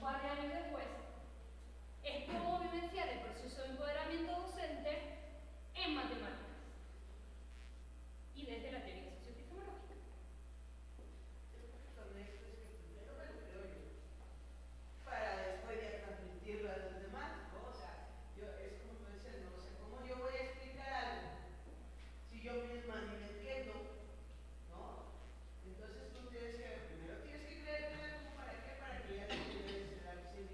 par de años después, es cómo vivenciar el proceso de empoderamiento docente en matemáticas y desde la teoría socioepistemológica. Con esto es que primero me lo creo yo, para después ya transmitirlo a los demás, ¿no? O sea, es como tú decías, no sé cómo yo voy a explicar algo si yo misma ni me entiendo, ¿no? Entonces tú tienes que, primero tienes que creer en algo, ¿para qué? Para que ya te quieres dar ese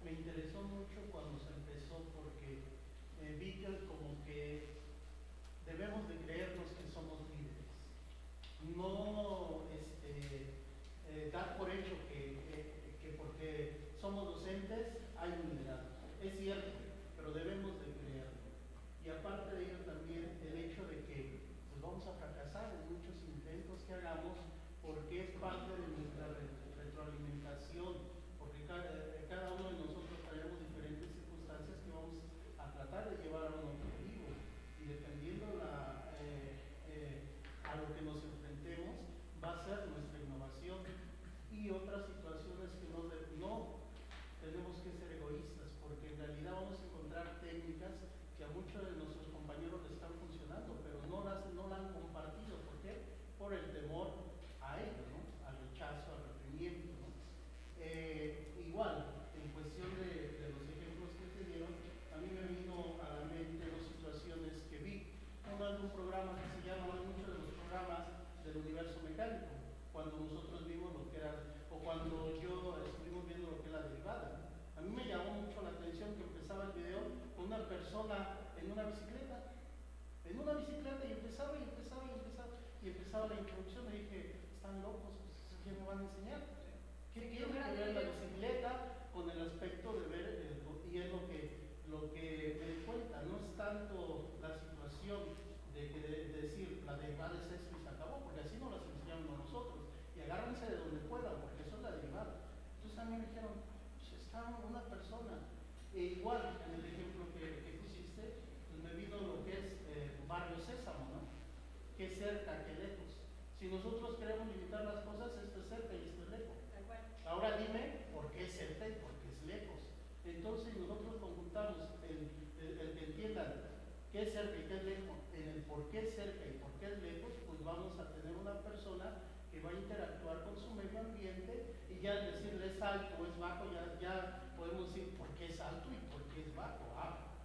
me interesó mucho cuando se empezó porque vi que como que debemos de creernos que somos líderes. No dar por hecho que porque somos docentes hay un liderazgo. Es cierto, pero debemos de creerlo. Y aparte de ello también el hecho de que pues vamos a fracasar en muchos intentos que hagamos porque es parte de nuestra retroalimentación, porque cada uno de nosotros traemos diferentes circunstancias que vamos a tratar de llevar a un objetivo y dependiendo a lo que nos enfrentemos va a ser nuestra innovación y otras situaciones que no tenemos que ser egoístas porque en realidad vamos a encontrar técnicas que a muchos de nuestros compañeros les están funcionando pero no la han compartido. ¿Por qué? Por el temor a ello, ¿no? Al rechazo, al reprimiento, ¿no? Igual, en cuestión de los ejemplos que se dieron, a mí me vino a la mente dos situaciones que vi. Uno es un programa que se llama, muchos de los programas del universo mecánico, cuando nosotros vimos lo que era, o cuando yo estuvimos viendo lo que era la derivada. A mí me llamó mucho la atención que empezaba el video con una persona en una bicicleta y empezaba la introducción y dije, están locos, pues, ¿qué me van a enseñar? ¿Qué tiene que ver la bicicleta con el aspecto de ver, y es lo que me di cuenta, no es tanto la situación de decir la derivada es esto y se acabó, porque así nos las enseñaron a nosotros, y agárrense de donde puedan, porque eso es la derivada. Entonces a mí me dijeron, pues está una persona, igual en el ejemplo que pusiste, pues me vino lo que es Barrio Sésamo, ¿no? Que es cerca, que lejos. Si nosotros queremos limitar las cosas, esto es cerca y esto es lejos. Ahora dime por qué es cerca y por qué es lejos. Entonces nosotros conjuntamos el que entiendan qué es cerca y qué es lejos, en el por qué es cerca y por qué es lejos, pues vamos a tener una persona que va a interactuar con su medio ambiente y ya al decirle es alto o es bajo, ya podemos decir por qué es alto y por qué es bajo.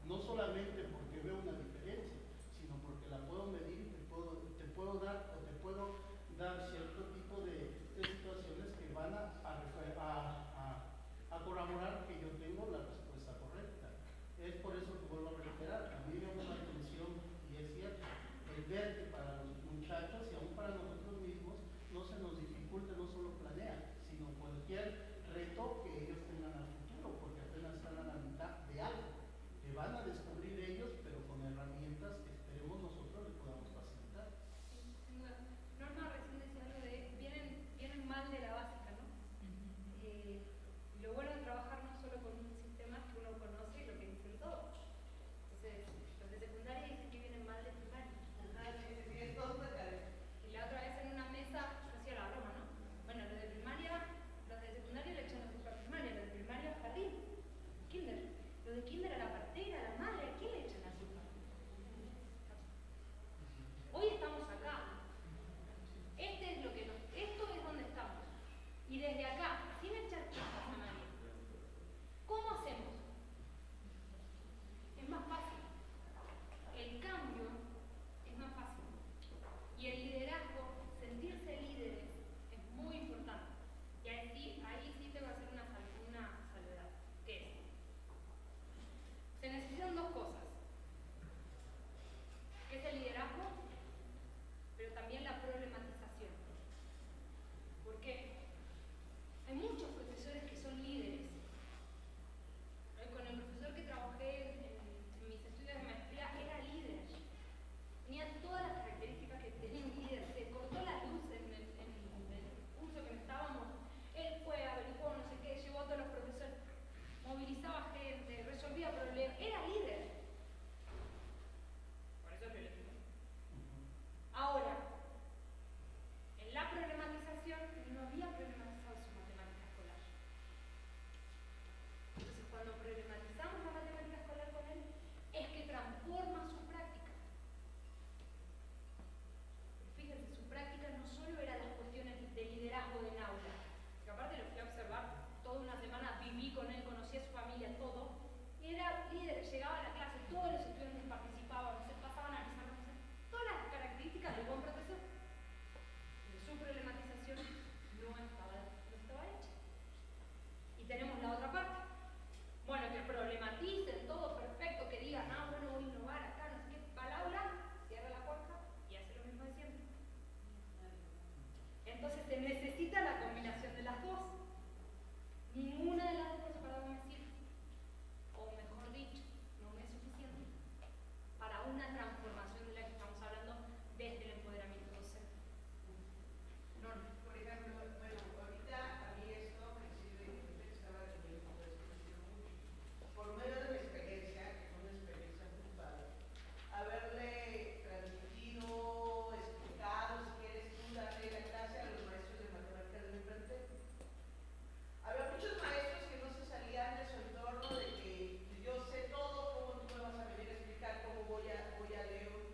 No solamente porque veo una diferencia, sino porque la puedo medir y te puedo dar cierto tipo de situaciones que van a corroborar que yo tengo la respuesta correcta. Es por eso que vuelvo a reiterar, a mí me llama la atención y es cierto, el ver que para los muchachos y aún para nosotros mismos no se nos dificulta, no solo planear, sino cualquier reto que ellos tengan al futuro, porque apenas están a la mitad de algo que van a descubrir ellos, pero con herramientas que esperemos nosotros les podamos facilitar. Norma recién decía algo de vienen mal de la básica, ¿no? Lo bueno de trabajar no solo con un sistema que uno conoce y lo que dicen todos. Entonces, los de secundaria dicen que vienen mal de primaria. Y la otra vez en una mesa, yo hacía la broma, ¿no? Bueno, los de secundaria le echan azúcar a primaria, los de primaria a jardín, kinder. Los de kinder a la partera, a la madre, ¿a quién le echan azúcar? Hoy estamos acá. Esto es donde estamos. Y desde acá, sin echar chispas a nadie, ¿cómo hacemos? Es más fácil. El cambio es más fácil. Y el liderazgo, sentirse líderes, es muy importante. Y ahí sí te voy a hacer una salvedad. ¿Qué es? Se necesitan dos cosas. Que es el liderazgo, pero también la problematización. ¿Por qué? Hay muchos profesores que son líderes. Con el profesor que trabajé en mis estudios de maestría era líder. Tenía todas las características que tenía un líder. Se cortó la luz en el curso que estábamos. Él fue, averiguó, no sé qué, llevó a todos los profesores, movilizaba gente, resolvía problemas. Era líder. Por eso lo elegí. Ahora, en la problematización no había problematizado su matemática escolar. Entonces, cuando problematizamos la matemática escolar con él, es que transforma su práctica. Fíjense, su práctica no solo era las cuestiones de liderazgo en aula, que aparte lo fui a observar toda una semana, viví con él, conocí a su familia, todo. Y era líder, llegaba a la clase, todos los estudiantes participaban, se pasaban a pizarra, todas las características del buen profesor. Pero su problematización no estaba hecha. Y tenemos la otra parte. se necesita la combinación de las dos. Ninguna de las dos por separado me sirve. O mejor dicho, no me es suficiente para una transformación de la que estamos hablando desde el empoderamiento docente. No, no. Por ejemplo, bueno, ahorita a mí esto me sirve, ahorita que estaba leyendo todo esto me sirve mucho. Por medio de mi experiencia, que fue una experiencia muy padre, haberle transmitido, explicado, si quieres tú darle la clase a los maestros de matemáticas de mi plantel. Había muchos maestros que no se salían de su entorno, de que yo sé todo, cómo tú me vas a venir a explicar cómo voy a leer un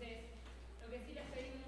Entonces, lo que sí les pedimos